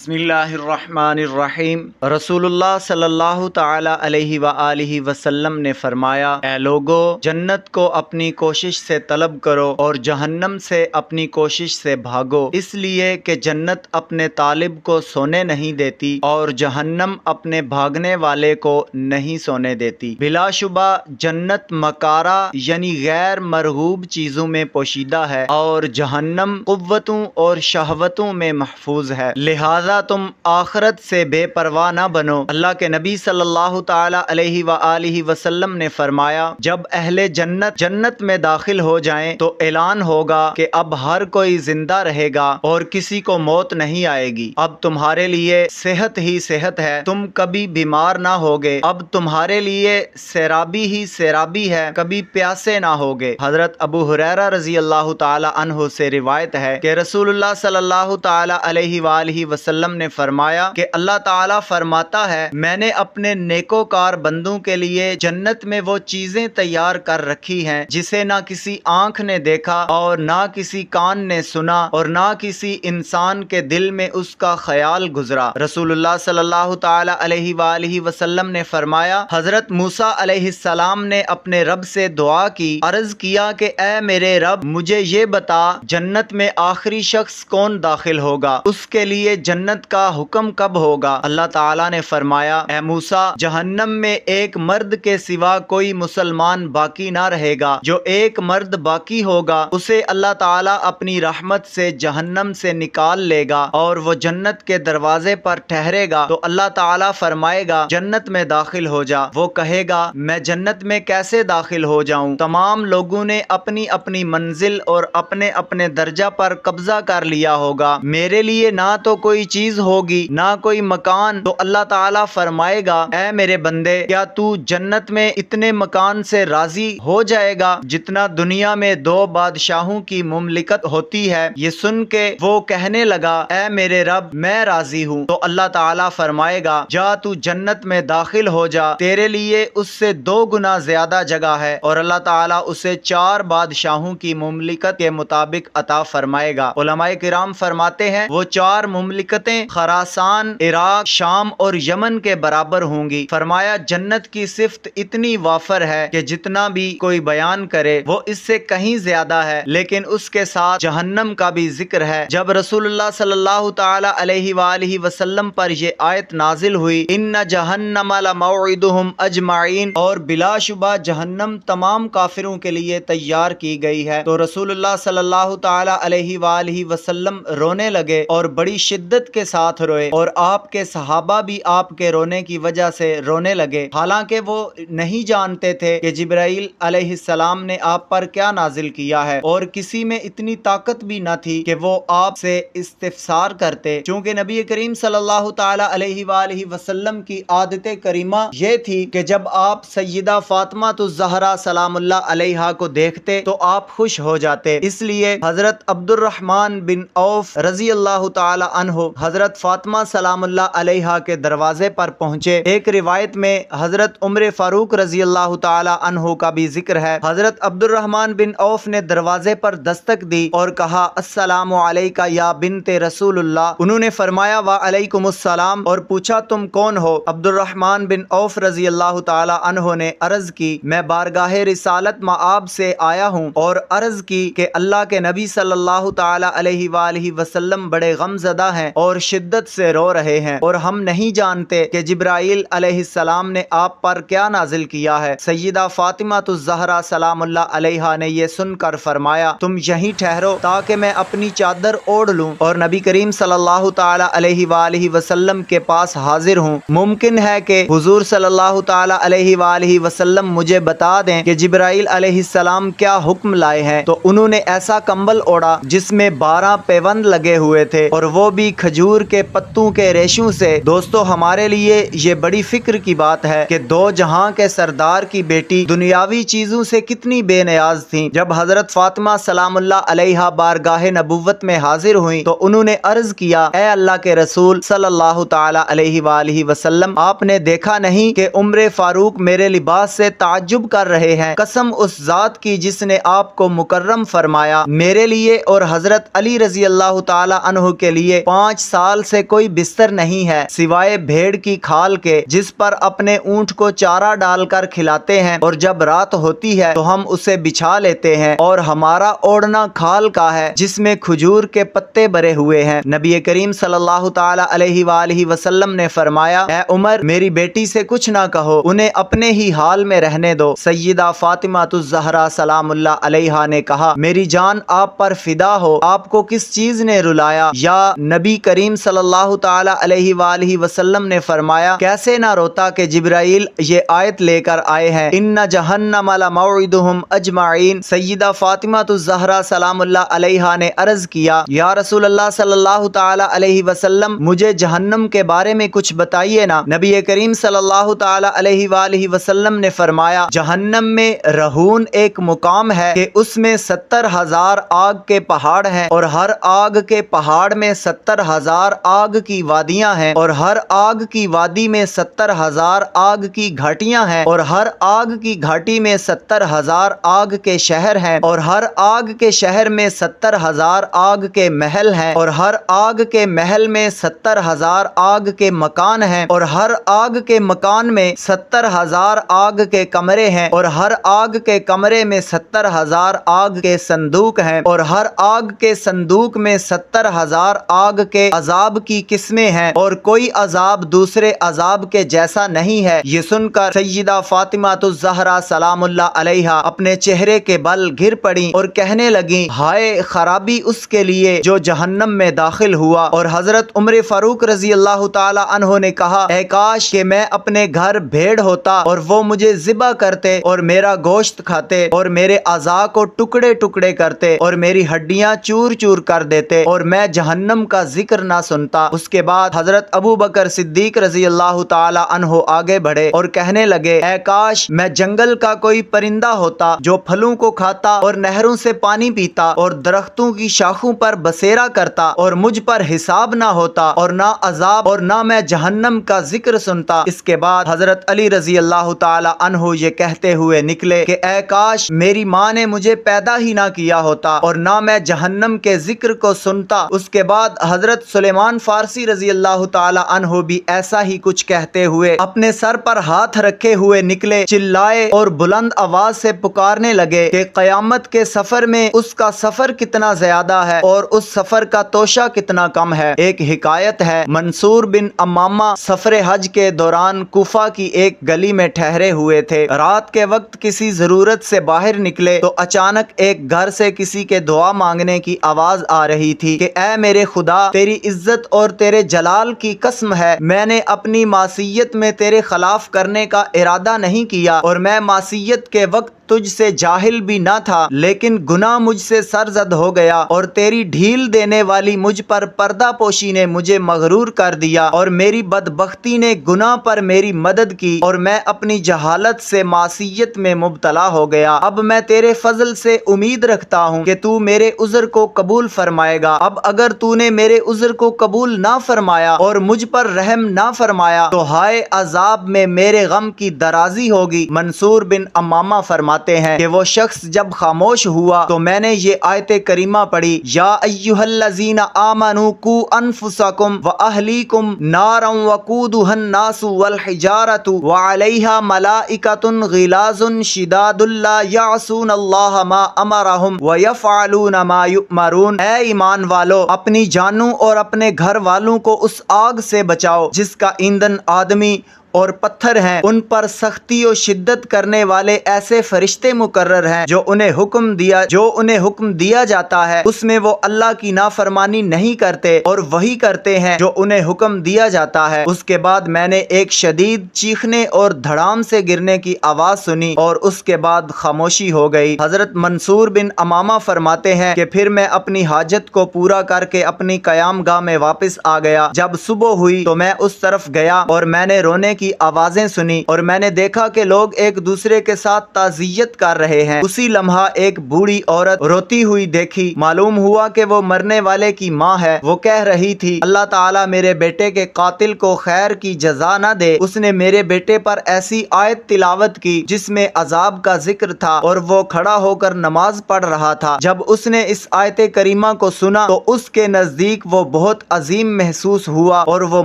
بسم اللہ الرحمن الرحیم۔ رسول اللہ صلی اللہ تعالی علیہ وآلہ وسلم نے فرمایا، اے لوگو، جنت کو اپنی کوشش سے طلب کرو اور جہنم سے اپنی کوشش سے بھاگو، اس لیے کہ جنت اپنے طالب کو سونے نہیں دیتی اور جہنم اپنے بھاگنے والے کو نہیں سونے دیتی۔ بلا شبہ جنت مکارہ یعنی غیر مرغوب چیزوں میں پوشیدہ ہے اور جہنم قوتوں اور شہوتوں میں محفوظ ہے، لہذا تم آخرت سے بے پرواہ نہ بنو۔ اللہ کے نبی صلی اللہ تعالی علیہ وآلہ وسلم نے فرمایا، جب اہل جنت جنت میں داخل ہو جائیں تو اعلان ہوگا کہ اب ہر کوئی زندہ رہے گا اور کسی کو موت نہیں آئے گی۔ اب تمہارے لیے صحت ہی صحت ہے، تم کبھی بیمار نہ ہوگے۔ اب تمہارے لیے سیرابی ہی سیرابی ہے، کبھی پیاسے نہ ہوگے۔ حضرت ابو ہریرہ رضی اللہ تعالی عنہ سے روایت ہے کہ رسول اللہ صلی اللہ تعالی علیہ وآلہ وسلم نے فرمایا کہ اللہ تعالیٰ فرماتا ہے، میں نے اپنے نیکوکار بندوں کے لیے جنت میں وہ چیزیں تیار کر رکھی ہیں جسے نہ کسی آنکھ نے دیکھا اور نہ کسی کان نے سنا اور نہ کسی انسان کے دل میں اس کا خیال گزرا۔ رسول اللہ صلی اللہ تعالی علیہ وآلہ وسلم نے فرمایا، حضرت موسیٰ علیہ السلام نے اپنے رب سے دعا کی، عرض کیا کہ اے میرے رب، مجھے یہ بتا جنت میں آخری شخص کون داخل ہوگا، اس کے لیے جنت کا حکم کب ہوگا؟ اللہ تعالیٰ نے فرمایا، اے موسیٰ، جہنم میں ایک مرد کے سوا کوئی مسلمان باقی نہ رہے گا۔ جو ایک مرد باقی ہوگا اسے اللہ تعالیٰ اپنی رحمت سے جہنم سے نکال لے گا اور وہ جنت کے دروازے پر ٹھہرے گا تو اللہ تعالیٰ فرمائے گا، جنت میں داخل ہو جا۔ وہ کہے گا، میں جنت میں کیسے داخل ہو جاؤں؟ تمام لوگوں نے اپنی اپنی منزل اور اپنے اپنے درجہ پر قبضہ کر لیا ہوگا، میرے لیے نہ تو کوئی چیز ہوگی نہ کوئی مکان۔ تو اللہ تعالیٰ فرمائے گا، اے میرے بندے، کیا تو جنت میں اتنے مکان سے راضی ہو جائے گا جتنا دنیا میں 2 بادشاہوں کی مملکت ہوتی ہے؟ یہ سن کے وہ کہنے لگا، اے میرے رب، میں راضی ہوں۔ تو اللہ تعالیٰ فرمائے گا، جا تو جنت میں داخل ہو جا، تیرے لیے اس سے 2 گنا زیادہ جگہ ہے، اور اللہ تعالیٰ اسے 4 بادشاہوں کی مملکت کے مطابق عطا فرمائے گا۔ علماء کرام فرماتے ہیں، وہ 4 مملکتیں خراسان، عراق، شام اور یمن کے برابر ہوں گی۔ فرمایا، جنت کی صفت اتنی وافر ہے کہ جتنا بھی کوئی بیان کرے وہ اس سے کہیں زیادہ ہے، لیکن اس کے ساتھ جہنم کا بھی ذکر ہے۔ جب رسول اللہ صلی اللہ تعالی علیہ وآلہ وسلم پر یہ آیت نازل ہوئی، ان جہنم لموعدہم اجمعین، اور بلا شبہ جہنم تمام کافروں کے لیے تیار کی گئی ہے، تو رسول اللہ صلی اللہ تعالی علیہ وآلہ وسلم رونے لگے اور بڑی شدت کے ساتھ روئے، اور آپ کے صحابہ بھی آپ کے رونے کی وجہ سے رونے لگے، حالانکہ وہ نہیں جانتے تھے کہ جبرائیل علیہ السلام نے آپ پر کیا نازل کیا ہے، اور کسی میں اتنی طاقت بھی نہ تھی کہ وہ آپ سے استفسار کرتے، چونکہ نبی کریم صلی اللہ تعالی علیہ وآلہ وسلم کی عادت کریمہ یہ تھی کہ جب آپ سیدہ فاطمہ الزہرا سلام اللہ علیہا کو دیکھتے تو آپ خوش ہو جاتے۔ اس لیے حضرت عبد الرحمن بن عوف رضی اللہ تعالی عنہ حضرت فاطمہ سلام اللہ علیہا کے دروازے پر پہنچے۔ ایک روایت میں حضرت عمر فاروق رضی اللہ تعالی عنہ کا بھی ذکر ہے۔ حضرت عبد الرحمن بن عوف نے دروازے پر دستک دی اور کہا، السلام علیکہ یا بنت رسول اللہ۔ انہوں نے فرمایا، وعلیکم السلام، اور پوچھا، تم کون ہو؟ عبد الرحمن بن عوف رضی اللہ تعالی عنہ نے عرض کی، میں بارگاہ رسالت مآب سے آیا ہوں، اور عرض کی کہ اللہ کے نبی صلی اللہ تعالی علیہ وآلہ وسلم بڑے غم زدہ ہیں اور شدت سے رو رہے ہیں، اور ہم نہیں جانتے کہ جبرائیل علیہ السلام نے آپ پر کیا نازل کیا ہے۔ سیدہ فاطمہ الزہرا سلام اللہ علیہا نے یہ سن کر فرمایا، تم یہیں ٹھہرو تاکہ میں اپنی چادر اوڑھ لوں اور نبی کریم صلی اللہ تعالی علیہ وآلہ وسلم کے پاس حاضر ہوں۔ ممکن ہے کہ حضور صلی اللہ تعالی علیہ وآلہ وسلم مجھے بتا دیں کہ جبرائیل علیہ السلام کیا حکم لائے ہیں۔ تو انہوں نے ایسا کمبل اوڑھا جس میں 12 پیوند لگے ہوئے تھے، اور وہ بھی کھجور کے پتوں کے ریشوں سے۔ دوستو، ہمارے لیے یہ بڑی فکر کی بات ہے کہ 2 جہاں کے سردار کی بیٹی دنیاوی چیزوں سے کتنی بے نیاز تھیں۔ جب حضرت فاطمہ سلام اللہ علیہا بارگاہ نبوت میں حاضر ہوئیں تو انہوں نے عرض کیا، اے اللہ کے رسول صلی اللہ تعالی علیہ وآلہ وسلم، آپ نے دیکھا نہیں کہ عمر فاروق میرے لباس سے تعجب کر رہے ہیں؟ قسم اس ذات کی جس نے آپ کو مکرم فرمایا، میرے لیے اور حضرت علی رضی اللہ تعالی عنہ کے لیے 5 سال سے کوئی بستر نہیں ہے سوائے بھیڑ کی کھال کے جس پر اپنے اونٹ کو چارہ ڈال کر کھلاتے ہیں، اور جب رات ہوتی ہے تو ہم اسے بچھا لیتے ہیں، اور ہمارا اوڑھنا کھال کا ہے جس میں کھجور کے پتے بھرے ہوئے ہیں۔ نبی کریم صلی اللہ تعالی علیہ وآلہ وسلم نے فرمایا، اے عمر، میری بیٹی سے کچھ نہ کہو، انہیں اپنے ہی حال میں رہنے دو۔ سیدہ فاطمہ الزہرا سلام اللہ علیہا نے کہا، میری جان آپ پر فدا ہو، آپ کو کس چیز نے رلایا؟ یا نبی کریم صلی اللہ تعالی علیہ وآلہ وسلم نے فرمایا، کیسے نہ روتا کہ جبرائیل یہ آیت لے کر آئے ہیں، ان جہنم لموعدہم اجمعین۔ سیدہ فاطمہ الزہرا سلام اللہ علیہا نے عرض کیا، یا رسول اللہ صلی اللہ تعالی علیہ وسلم، مجھے جہنم کے بارے میں کچھ بتائیے نا۔ نبی کریم صلی اللہ تعالی علیہ وآلہ وسلم نے فرمایا، جہنم میں رہون ایک مقام ہے کہ اس میں 70,000 آگ کے پہاڑ ہیں، اور ہر آگ کے پہاڑ میں 70,000 آگ کی وادیاں ہیں، اور ہر آگ کی وادی میں 70,000 آگ کی گھاٹیاں ہیں، اور ہر آگ کی گھاٹی میں 70,000 آگ کے شہر ہیں، اور ہر آگ کے شہر میں 70,000 آگ کے محل ہیں، اور ہر آگ کے محل میں 70,000 آگ کے مکان ہیں، اور ہر آگ کے مکان میں 70,000 آگ کے کمرے ہیں، اور ہر آگ کے کمرے میں 70,000 آگ کے صندوق ہیں، اور ہر آگ کے صندوق میں 70,000 آگ کے عذاب کی قسمیں ہیں، اور کوئی عذاب دوسرے عذاب کے جیسا نہیں ہے۔ یہ سن کر سیدہ فاطمہ الزہرا سلام اللہ علیہا اپنے چہرے کے بل گر پڑیں اور کہنے لگیں، ہائے خرابی اس کے لیے جو جہنم میں داخل ہوا۔ اور حضرت عمر فاروق رضی اللہ تعالی عنہ نے کہا، اے کاش کہ میں اپنے گھر بھیڑ ہوتا اور وہ مجھے ذبح کرتے اور میرا گوشت کھاتے اور میرے اعضاء کو ٹکڑے ٹکڑے کرتے اور میری ہڈیاں چور چور کر دیتے اور میں جہنم کا ذکر نہ سنتا۔ اس کے بعد حضرت ابو بکر صدیق رضی اللہ تعالی عنہ آگے بڑھے اور کہنے لگے، اے کاش میں جنگل کا کوئی پرندہ ہوتا جو پھلوں کو کھاتا اور نہروں سے پانی پیتا اور درختوں کی شاخوں پر بسیرا کرتا، اور مجھ پر حساب نہ ہوتا اور نہ عذاب اور نہ میں جہنم کا ذکر سنتا۔ اس کے بعد حضرت علی رضی اللہ تعالی عنہ یہ کہتے ہوئے نکلے کہ اے کاش میری ماں نے مجھے پیدا ہی نہ کیا ہوتا اور نہ میں جہنم کے ذکر کو سنتا۔ اس کے بعد حضرت سلیمان فارسی رضی اللہ تعالی عنہ بھی ایسا ہی کچھ کہتے ہوئے اپنے سر پر ہاتھ رکھے ہوئے نکلے، چلائے اور بلند آواز سے پکارنے لگے کہ قیامت کے سفر میں اس کا سفر کتنا زیادہ ہے اور اس سفر کا توشہ کتنا کم ہے۔ ایک حکایت ہے، منصور بن امامہ سفر حج کے دوران کوفہ کی ایک گلی میں ٹھہرے ہوئے تھے۔ رات کے وقت کسی ضرورت سے باہر نکلے تو اچانک ایک گھر سے کسی کے دعا مانگنے کی آواز آ رہی تھی کہ اے میرے خدا، تیری عزت اور تیرے جلال کی قسم ہے، میں نے اپنی معصیت میں تیرے خلاف کرنے کا ارادہ نہیں کیا اور میں معصیت کے وقت تجھ سے جاہل بھی نہ تھا، لیکن گناہ مجھ سے سرزد ہو گیا اور تیری ڈھیل دینے والی مجھ پر پردہ پوشی نے مجھے مغرور کر دیا اور میری بدبختی نے گناہ پر میری مدد کی اور میں اپنی جہالت سے معصیت میں مبتلا ہو گیا۔ اب میں تیرے فضل سے امید رکھتا ہوں کہ تو میرے عذر کو قبول فرمائے گا۔ اب اگر تو نے میرے عذر کو قبول نہ فرمایا اور مجھ پر رحم نہ فرمایا تو ہائے عذاب میں میرے غم کی درازی ہوگی۔ منصور بن امامہ فرماتے ہیں کہ وہ شخص جب خاموش ہوا تو میں نے یہ آیت کریمہ پڑھی، یا ایھا الذین آمنوا قوا انفسکم واہلیکم نارا وقودھا الناس والحجارۃ وعلیہا ملائکۃ غلاظ شداد لا یعصون اللہ ما امرہم ویفعلون ما یؤمرون۔ اے ایمان والو، اپنی جانوں اور اپنے گھر والوں کو اس آگ سے بچاؤ جس کا ایندھن آدمی اور پتھر ہیں، ان پر سختی و شدت کرنے والے ایسے فرشتے مقرر ہیں جو انہیں حکم دیا جاتا ہے اس میں وہ اللہ کی نافرمانی نہیں کرتے اور وہی کرتے ہیں جو انہیں حکم دیا جاتا ہے۔ اس کے بعد میں نے ایک شدید چیخنے اور دھڑام سے گرنے کی آواز سنی اور اس کے بعد خاموشی ہو گئی۔ حضرت منصور بن امامہ فرماتے ہیں کہ پھر میں اپنی حاجت کو پورا کر کے اپنی قیام گاہ میں واپس آ گیا۔ جب صبح ہوئی تو میں اس طرف گیا اور میں نے رونے کی آوازیں سنی اور میں نے دیکھا کہ لوگ ایک دوسرے کے ساتھ تعزیت کر رہے ہیں۔ اسی لمحہ ایک بوڑھی عورت روتی ہوئی دیکھی، معلوم ہوا کہ وہ مرنے والے کی ماں ہے۔ وہ کہہ رہی تھی، اللہ تعالیٰ میرے بیٹے کے قاتل کو خیر کی جزا نہ دے، اس نے میرے بیٹے پر ایسی آیت تلاوت کی جس میں عذاب کا ذکر تھا اور وہ کھڑا ہو کر نماز پڑھ رہا تھا۔ جب اس نے اس آیت کریمہ کو سنا تو اس کے نزدیک وہ بہت عظیم محسوس ہوا اور وہ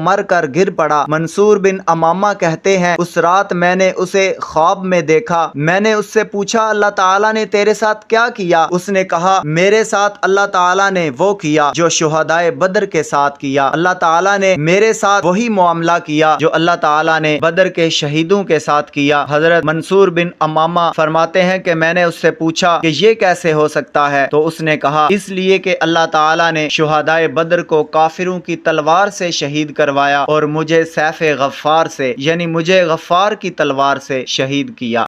مر کر گر پڑا۔ منصور بن امامہ کہتے ہیں، اس رات میں نے اسے خواب میں دیکھا۔ میں نے اس سے پوچھا، اللہ تعالیٰ نے تیرے ساتھ کیا کیا؟ اس نے کہا، میرے ساتھ اللہ تعالیٰ نے وہ کیا جو شہدائے بدر کے ساتھ کیا۔ اللہ تعالیٰ نے میرے ساتھ وہی معاملہ کیا جو اللہ تعالیٰ نے بدر کے شہیدوں کے ساتھ کیا۔ حضرت منصور بن امامہ فرماتے ہیں کہ میں نے اس سے پوچھا کہ یہ کیسے ہو سکتا ہے؟ تو اس نے کہا، اس لیے کہ اللہ تعالیٰ نے شہدائے بدر کو کافروں کی تلوار سے شہید کروایا اور مجھے سیف غفار سے، یعنی مجھے غفار کی تلوار سے شہید کیا۔